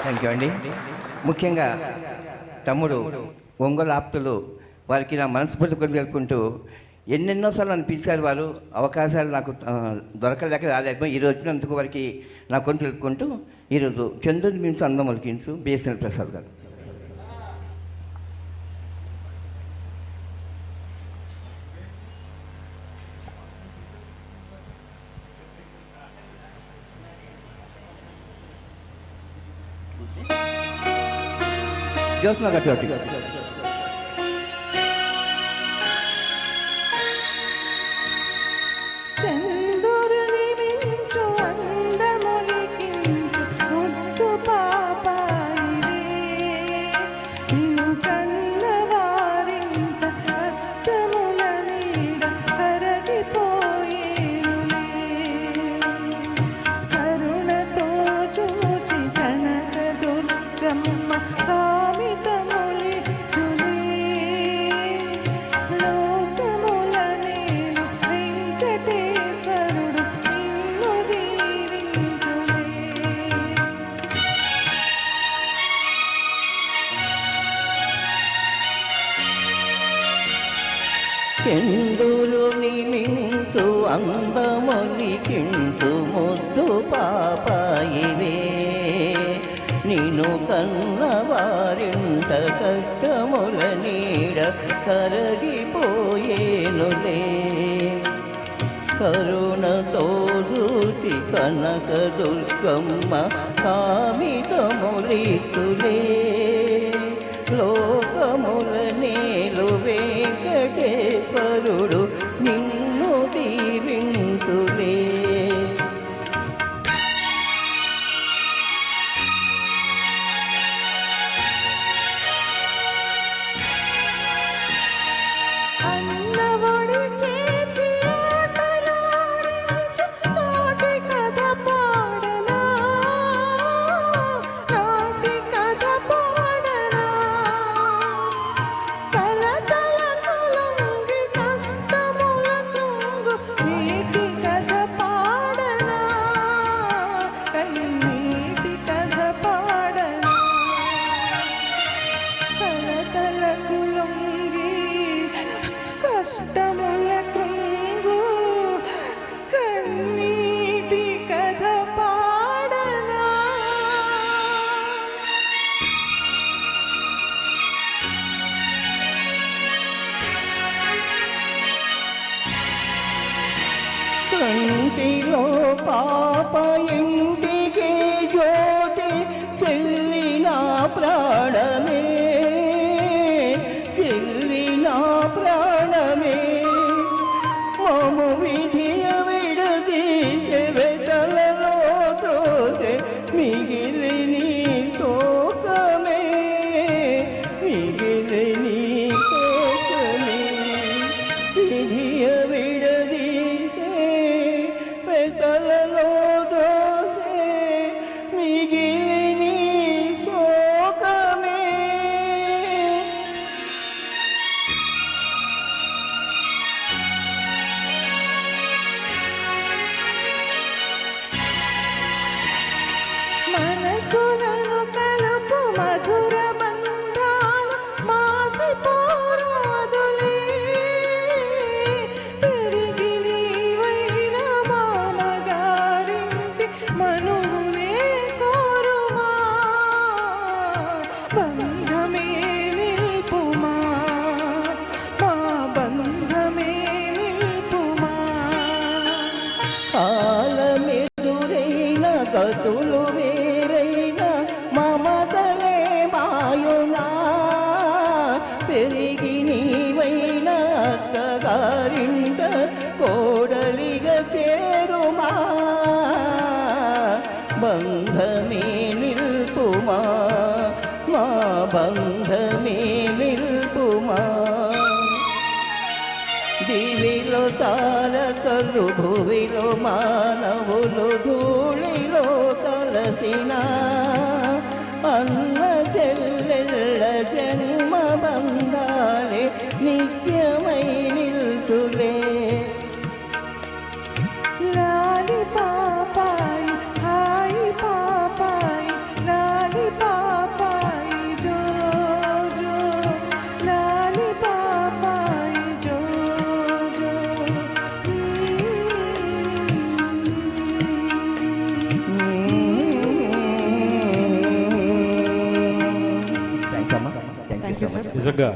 Thank you అండి. ముఖ్యంగా తమ్ముడు ఒంగోలు ఆప్తులు వారికి నా మనస్ఫూర్తి కొద్ది తెలుపుకుంటూ ఎన్నెన్నోసార్లు నన్ను పిలిచారు. వారు అవకాశాలు నాకు దొరకలేక రాలేదు. ఈరోజు వచ్చినందుకు వారికి నా కొంత తెలుపుకుంటూ ఈరోజు చంద్రుని మించు అందం ఒలికించు బిఎస్ఎన్ ప్రసాద్ గారు. జ్యోత్స్న గారి చంద్రులు నిమించు అందమొలికించు ముద్దు పాపాయివే నిన్ను కన్నవారింట కష్టముల నీడ కరగిపోయేనులే కరుణతో చూసి కనక దుర్గమ్మ కామితములితులే లోకముల నేలు వెంకటేశ్వరుడు నిన్ను దీవించులే కష్టముల కృంగు కన్నీటి కథ పాడనా కంటిలో పాప ఇంటికి జ్యోతి చెల్లిన ప్రాణమే మము విధియ విడదీసే వెతలలో త్రోసే మిగిలి నీ శోకమే మిగిలి నీ శోకమే విధియ విడదీసే వెతలలో త్రోసే మిగిలి నీ శోకమే మనసులను కలుపు మధుర బంధాలు మాసిపోరాదులే పెరిగి నీవైన మామగారింటి మనువునే కోరుమా బంధమే నిల్పుమా మా బంధమే నిల్పుమా కాలమెదురైన గతులు వేరైన మమతలే మాయునా పెరిగి నీవైన అత్తగారింట కోడలిగా చేరుమా బంధమే నిల్పుమా మా బంధమే నిల్పుమా దివిలో తారకలు భువిలో మానవులు ధూళిలో కలసిన అన్న చెల్లెళ్ళ జన్మ బంధాలే నిత్యమై నిల్సులే లాలి పాపాయి హాయి పాపాయి లాలి నిజంగా